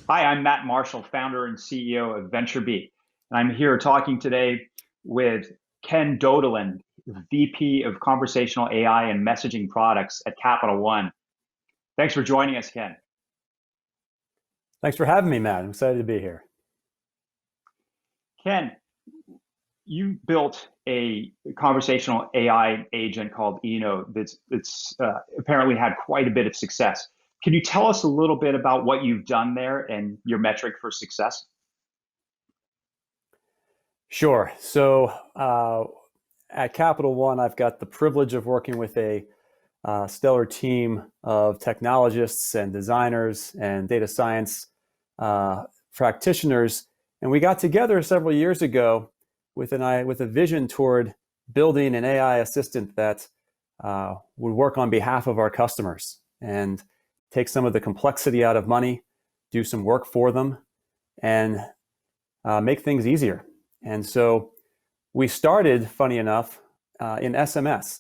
Hi, I'm Matt Marshall, founder and CEO of VentureBeat. And I'm here talking today with Ken Dodelin, VP of Conversational AI and Messaging Products at Capital One. Thanks for joining us, Ken. Thanks for having me, Matt. I'm excited to be here. Ken, you built a conversational AI agent called Eno that's apparently had quite a bit of success. Can you tell us a little bit about what you've done there and your metric for success? Sure. At Capital One, I've got the privilege of working with a stellar team of technologists and designers and data science practitioners. And we got together several years ago with a vision toward building an AI assistant that would work on behalf of our customers and take some of the complexity out of money, do some work for them, and make things easier. And so we started, funny enough, in SMS.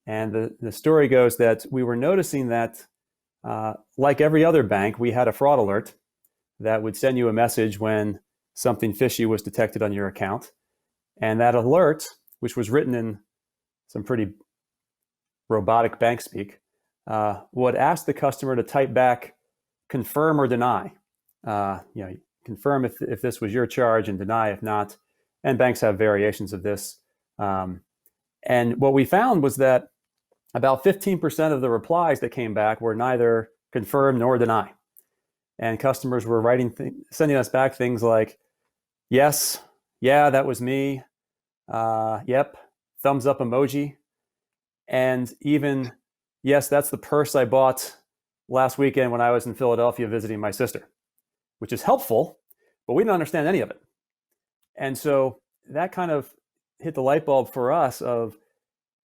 And the story goes that we were noticing that, like every other bank, we had a fraud alert that would send you a message when something fishy was detected on your account. And that alert, which was written in some pretty robotic bank speak, would ask the customer to type back, confirm or deny. Confirm if this was your charge and deny if not. And banks have variations of this. And what we found was that about 15% of the replies that came back were neither confirm nor deny. And customers were sending us back things like, yes, yeah, that was me. Yep, thumbs up emoji. And even, yes, that's the purse I bought last weekend when I was in Philadelphia visiting my sister, which is helpful, but we didn't understand any of it. And so that kind of hit the light bulb for us of,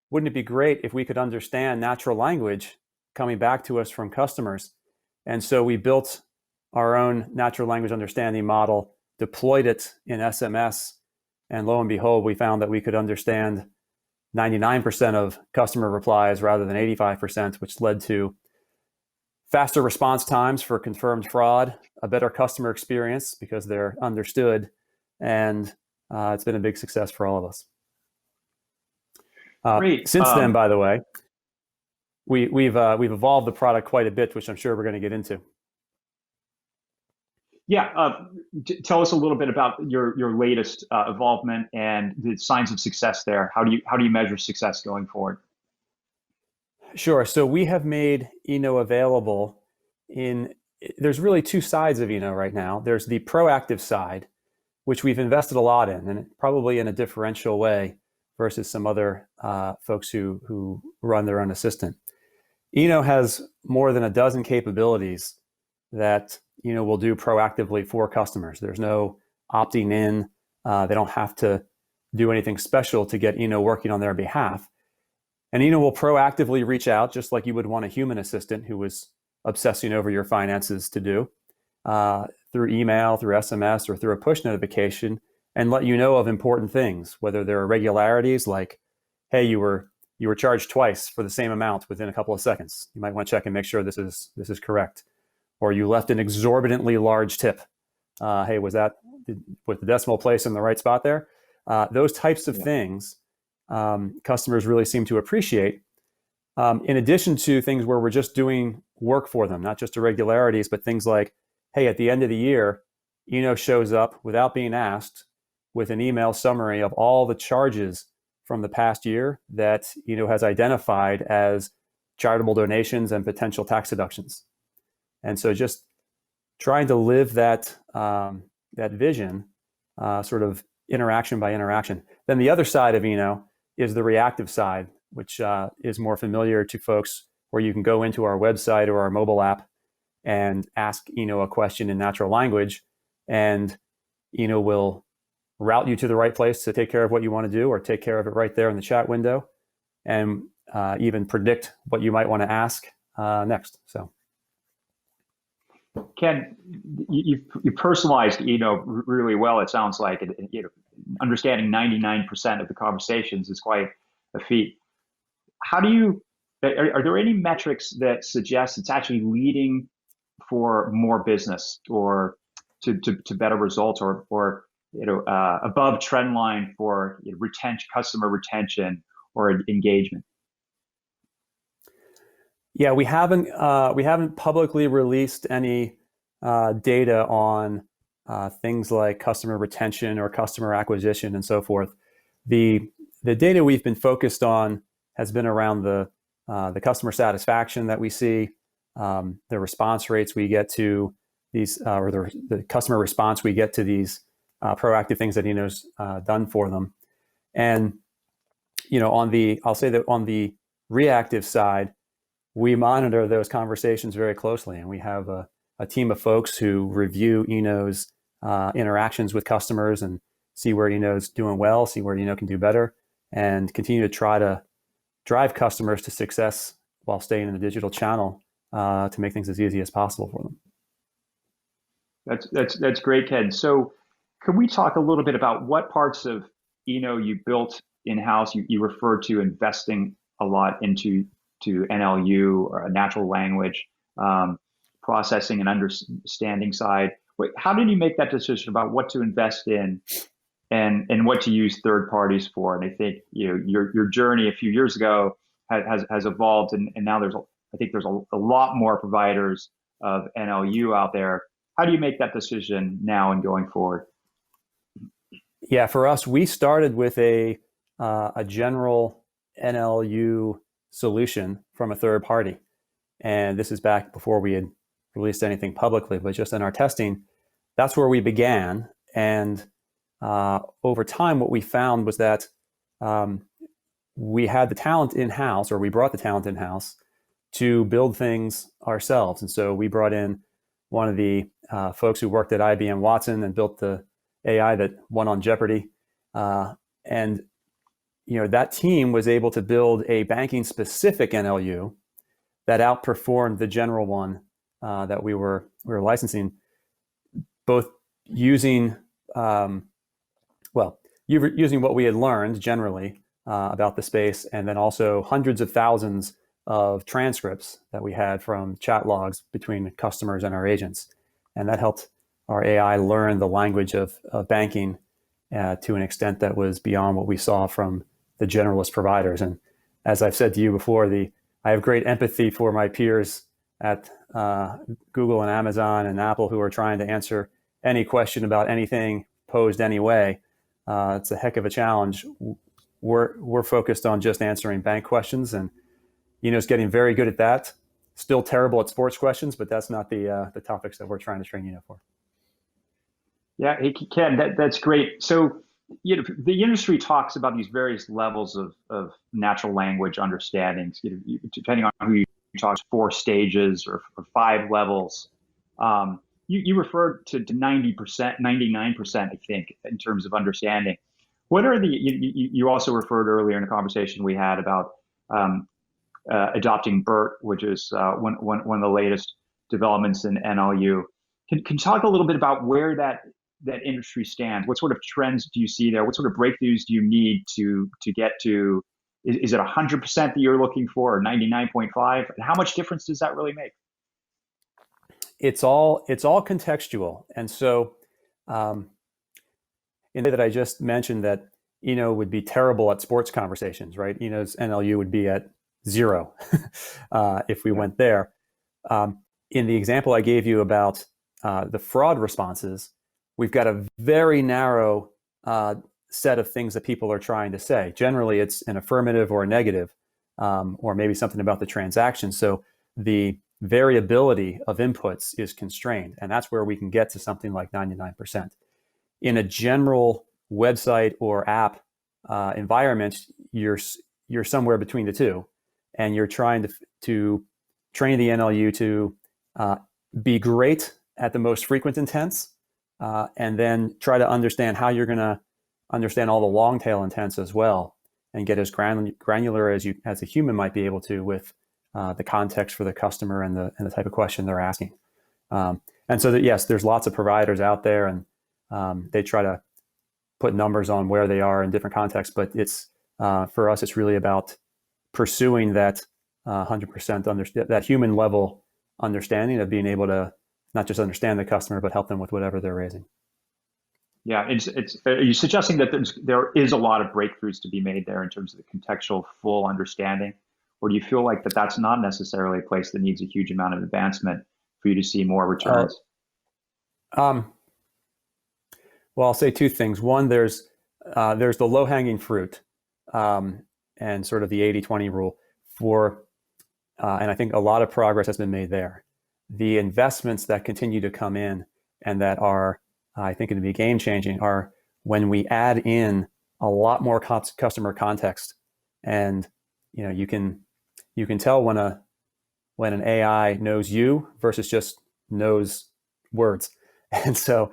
wouldn't it be great if we could understand natural language coming back to us from customers? And so we built our own natural language understanding model, deployed it in SMS, and lo and behold, we found that we could understand 99% of customer replies rather than 85%, which led to faster response times for confirmed fraud, a better customer experience because they're understood, and it's been a big success for all of us. Great. Since then, by the way, we've evolved the product quite a bit, which I'm sure we're going to get into. Yeah, tell us a little bit about your latest involvement and the signs of success there. How do you measure success going forward? Sure. So we have made Eno available there's really two sides of Eno right now. There's the proactive side, which we've invested a lot in, and probably in a differential way versus some other folks who run their own assistant. Eno has more than a dozen capabilities that will do proactively for customers. There's no opting in. They don't have to do anything special to get Eno working on their behalf. And Eno will proactively reach out, just like you would want a human assistant who was obsessing over your finances to do, through email, through SMS, or through a push notification, and let you know of important things, whether there are irregularities like, hey, you were charged twice for the same amount within a couple of seconds. You might want to check and make sure this is correct. Or you left an exorbitantly large tip. Hey, was the decimal place in the right spot there? Those types of things customers really seem to appreciate. In addition to things where we're just doing work for them, not just irregularities, but things like, hey, at the end of the year, Eno shows up without being asked with an email summary of all the charges from the past year that Eno has identified as charitable donations and potential tax deductions. And so just trying to live that vision, sort of interaction by interaction. Then the other side of Eno is the reactive side, which is more familiar to folks, where you can go into our website or our mobile app and ask Eno a question in natural language, and Eno will route you to the right place to take care of what you want to do, or take care of it right there in the chat window, and even predict what you might want to ask next. So, Ken, you personalized Eno really well. It sounds like understanding 99% of the conversations is quite a feat. Are there any metrics that suggest it's actually leading for more business or to better results or above trend line for retention, customer retention or engagement? Yeah, we haven't publicly released any data on things like customer retention or customer acquisition and so forth. The the data we've been focused on has been around the customer satisfaction that we see, the response rates we get to these, or the customer response we get to these proactive things that Eno's done for them. And I'll say that on the reactive side, we monitor those conversations very closely, and we have a team of folks who review Eno's interactions with customers and see where Eno's doing well, see where Eno can do better, and continue to try to drive customers to success while staying in the digital channel to make things as easy as possible for them. That's great, Ken. So, can we talk a little bit about what parts of Eno you built in house? You referred to investing a lot into NLU or natural language processing and understanding side. How did you make that decision about what to invest in and what to use third parties for? And I think your journey a few years ago has evolved, and now I think there's a lot more providers of NLU out there. How do you make that decision now and going forward? Yeah, for us, we started with a general NLU solution from a third party, and this is back before we had released anything publicly, but just in our testing, that's where we began. And over time, what we found was that we had the talent in-house, or we brought the talent in-house to build things ourselves. And so we brought in one of the folks who worked at IBM Watson and built the AI that won on Jeopardy. And that team was able to build a banking-specific NLU that outperformed the general one that we were licensing, both using using what we had learned generally about the space, and then also hundreds of thousands of transcripts that we had from chat logs between customers and our agents. And that helped our AI learn the language of banking to an extent that was beyond what we saw from the generalist providers. And as I've said to you before, I have great empathy for my peers at Google and Amazon and Apple who are trying to answer any question about anything posed anyway. It's a heck of a challenge. We're focused on just answering bank questions, and it's getting very good at that. Still terrible at sports questions, but that's not the topics that we're trying to train for. Yeah, hey, Ken, that's great. So, the industry talks about these various levels of natural language understandings. Depending on who you talk, 4 stages or 5 levels. You referred to 90%, 99%, I think, in terms of understanding. What are you also referred earlier in a conversation we had about adopting BERT, which is one of the latest developments in NLU. Can you talk a little bit about where that industry stands? What sort of trends do you see there? What sort of breakthroughs do you need to get to? Is it 100% that you're looking for, or 99.5? How much difference does that really make? It's all contextual, and so in the way that I just mentioned that would be terrible at sports conversations, right? Eno's NLU would be at 0 if we went there. In the example I gave you about the fraud responses, we've got a very narrow set of things that people are trying to say. Generally, it's an affirmative or a negative, or maybe something about the transaction. So the variability of inputs is constrained, and that's where we can get to something like 99%. In a general website or app environment, you're somewhere between the two, and you're trying to train the NLU to be great at the most frequent intents, and then try to understand how you're going to understand all the long tail intents as well, and get as granular as a human might be able to with the context for the customer and the type of question they're asking. And so that, yes, there's lots of providers out there, and they try to put numbers on where they are in different contexts, but it's for us, it's really about pursuing that 100% that human level understanding of being able to not just understand the customer, but help them with whatever they're raising. Yeah, are you suggesting that there is a lot of breakthroughs to be made there in terms of the contextual full understanding? Or do you feel like that's not necessarily a place that needs a huge amount of advancement for you to see more Uh, returns? um, well, I'll say two things. One, there's the low hanging fruit, um, and sort of the 80-20 rule for, and I think a lot of progress has been made there. The investments that continue to come in and that are, I think, going to be game changing are when we add in a lot more customer context, and you can tell when an AI knows you versus just knows words. And so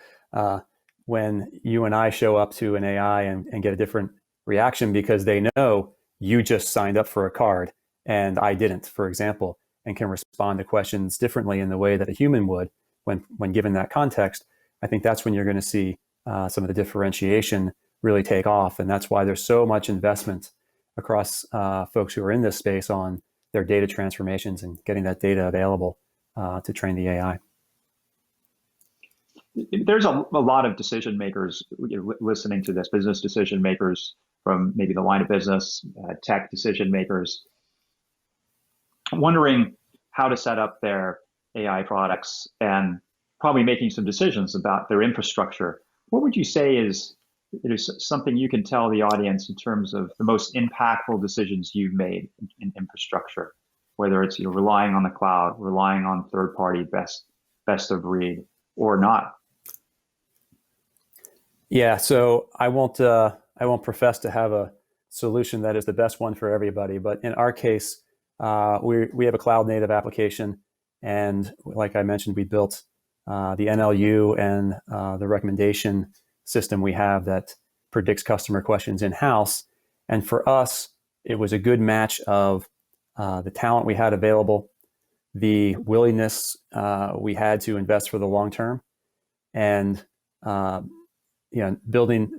when you and I show up to an AI and get a different reaction because they know you just signed up for a card and I didn't, for example, and can respond to questions differently in the way that a human would when given that context, I think that's when you're going to see some of the differentiation really take off. And that's why there's so much investment across folks who are in this space on their data transformations and getting that data available to train the AI. There's a lot of decision makers listening to this, business decision makers from maybe the line of business, tech decision makers, wondering how to set up their AI products and probably making some decisions about their infrastructure. What would you say is something you can tell the audience in terms of the most impactful decisions you've made in infrastructure, whether it's relying on the cloud, relying on third party best of breed, or not? Yeah, so I won't profess to have a solution that is the best one for everybody, but in our case, we have a cloud native application, and like I mentioned, we built the NLU and the recommendation system we have that predicts customer questions in house. And for us, it was a good match of the talent we had available, the willingness we had to invest for the long term, and building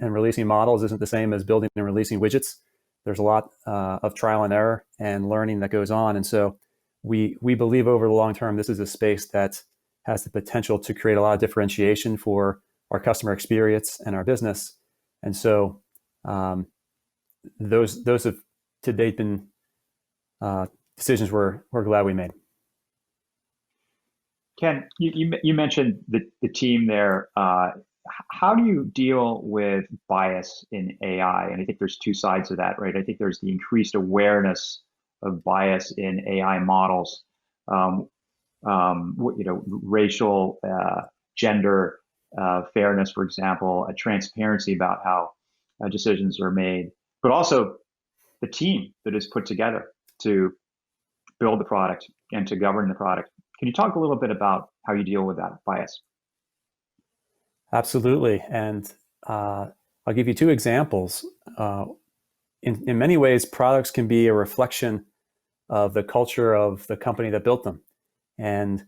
and releasing models isn't the same as building and releasing widgets. There's a lot of trial and error and learning that goes on, and so we believe over the long term this is a space that has the potential to create a lot of differentiation for our customer experience and our business. And so those have to date been decisions we're glad we made. Ken, you mentioned the team there. How do you deal with bias in AI? And I think there's two sides of that, right? I think there's the increased awareness of bias in AI models, racial, gender, fairness, for example, a transparency about how decisions are made, but also the team that is put together to build the product and to govern the product. Can you talk a little bit about how you deal with that bias? Absolutely. And I'll give you two examples. In many ways, products can be a reflection of the culture of the company that built them. And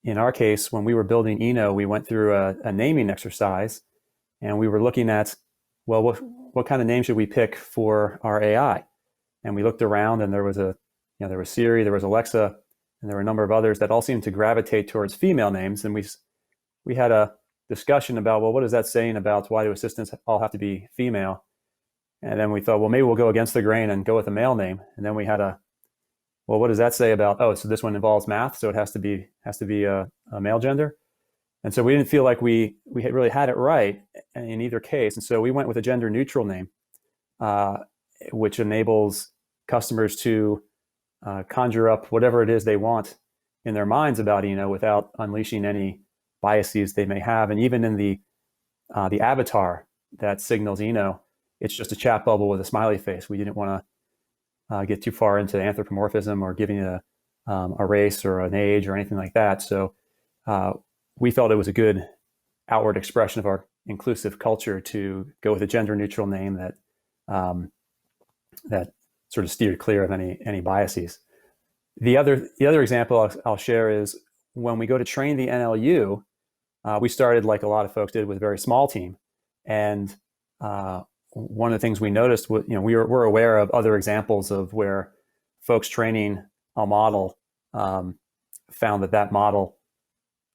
in our case, when we were building Eno, we went through a naming exercise, and we were looking at, well, what kind of name should we pick for our AI? And we looked around, and there was there was Siri, there was Alexa, and there were a number of others that all seemed to gravitate towards female names. And we had a discussion about, well, what is that saying about why do assistants all have to be female? And then we thought, well, maybe we'll go against the grain and go with a male name. And then we had well, what does that say about, oh, so this one involves math, so it has to be a male gender? And so we didn't feel like we really had it right in either case. And so we went with a gender neutral name, which enables customers to conjure up whatever it is they want in their minds about without unleashing any biases they may have. And even in the avatar that signals it's just a chat bubble with a smiley face. We didn't want to get too far into anthropomorphism or giving a race or an age or anything like that. So we felt it was a good outward expression of our inclusive culture to go with a gender neutral name that sort of steered clear of any biases. The other example I'll share is when we go to train the NLU, we started like a lot of folks did with a very small team, and one of the things we noticed was we're aware of other examples of where folks training a model found that that model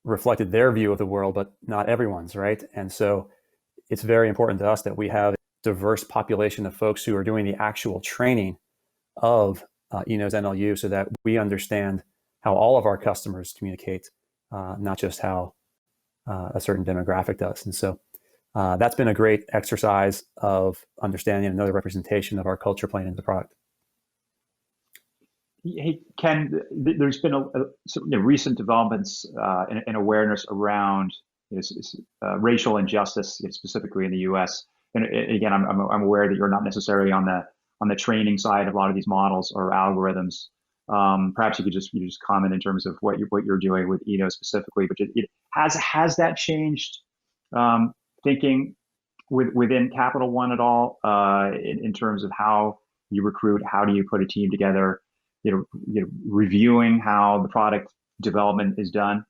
reflected their view of the world, but not everyone's, right? And so it's very important to us that we have a diverse population of folks who are doing the actual training of Eno's NLU so that we understand how all of our customers communicate, not just how a certain demographic does. And so that's been a great exercise of understanding another representation of our culture playing into the product. Hey, Ken, there's been some, recent developments in awareness around racial injustice, specifically in the U.S. And again, I'm aware that you're not necessarily on the training side of a lot of these models or algorithms. Perhaps you just comment in terms of what you're doing with Eno specifically. But has that changed thinking within Capital One at all in terms of how you recruit, how do you put a team together? Reviewing how the product development is done?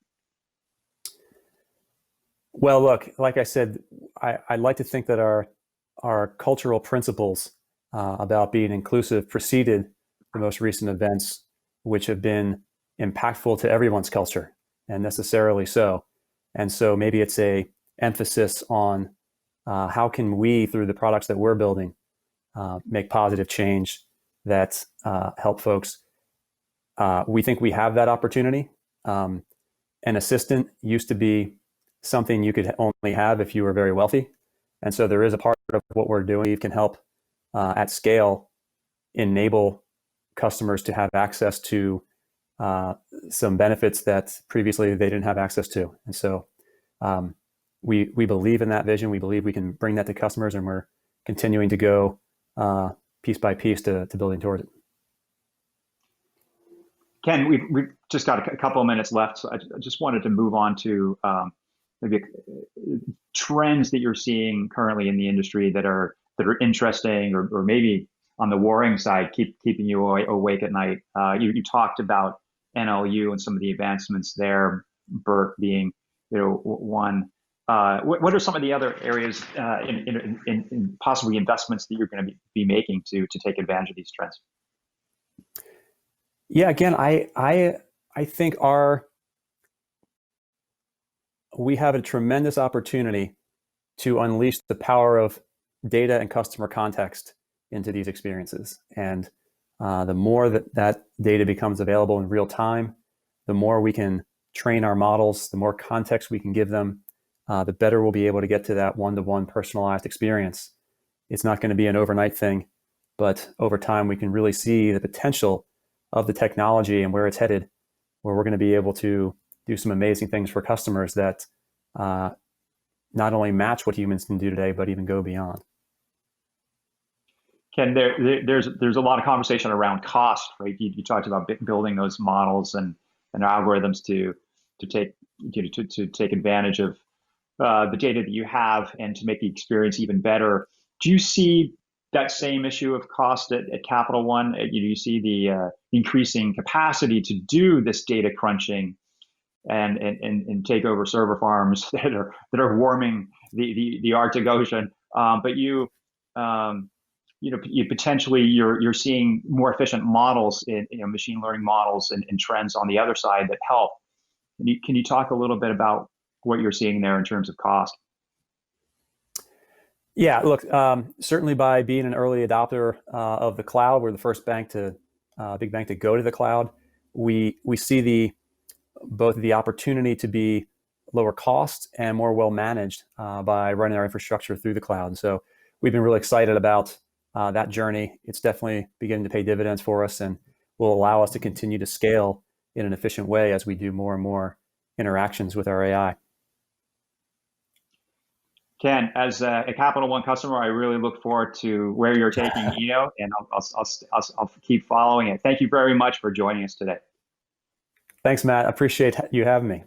Well, look, like I said, I like to think that our cultural principles about being inclusive preceded the most recent events, which have been impactful to everyone's culture, and necessarily so. And so maybe it's a emphasis on how can we, through the products that we're building, make positive change that help folks. We think we have that opportunity. An assistant used to be something you could only have if you were very wealthy. And so there is a part of what we're doing that can help at scale enable customers to have access to some benefits that previously they didn't have access to. And so we believe in that vision. We believe we can bring that to customers, and we're continuing to go piece by piece to building towards it. Ken, we've just got a couple of minutes left, so I just wanted to move on to maybe trends that you're seeing currently in the industry that are interesting, or maybe on the worrying side, keeping you awake at night. You talked about NLU and some of the advancements there, Bert being one. What are some of the other areas in possibly investments that you're going to be making to take advantage of these trends? Yeah, again, I think we have a tremendous opportunity to unleash the power of data and customer context into these experiences. And the more that data becomes available in real time, the more we can train our models, the more context we can give them, the better we'll be able to get to that one-to-one personalized experience. It's not going to be an overnight thing, but over time we can really see the potential of the technology and where it's headed, where we're going to be able to do some amazing things for customers that not only match what humans can do today, but even go beyond. Ken, there's a lot of conversation around cost, right? You talked about building those models and algorithms to take advantage of the data that you have and to make the experience even better. Do you see that same issue of cost at Capital One? Do you see the increasing capacity to do this data crunching and take over server farms that are warming the Arctic Ocean? But you potentially you're seeing more efficient models in machine learning models and trends on the other side that help. Can you talk a little bit about what you're seeing there in terms of cost? Yeah, look, certainly by being an early adopter of the cloud, we're the first big bank to go to the cloud. We see both the opportunity to be lower cost and more well managed by running our infrastructure through the cloud. And so we've been really excited about that journey. It's definitely beginning to pay dividends for us and will allow us to continue to scale in an efficient way as we do more and more interactions with our AI. Ken, as a Capital One customer, I really look forward to where you're taking Eno, and I'll keep following it. Thank you very much for joining us today. Thanks, Matt. I appreciate you having me.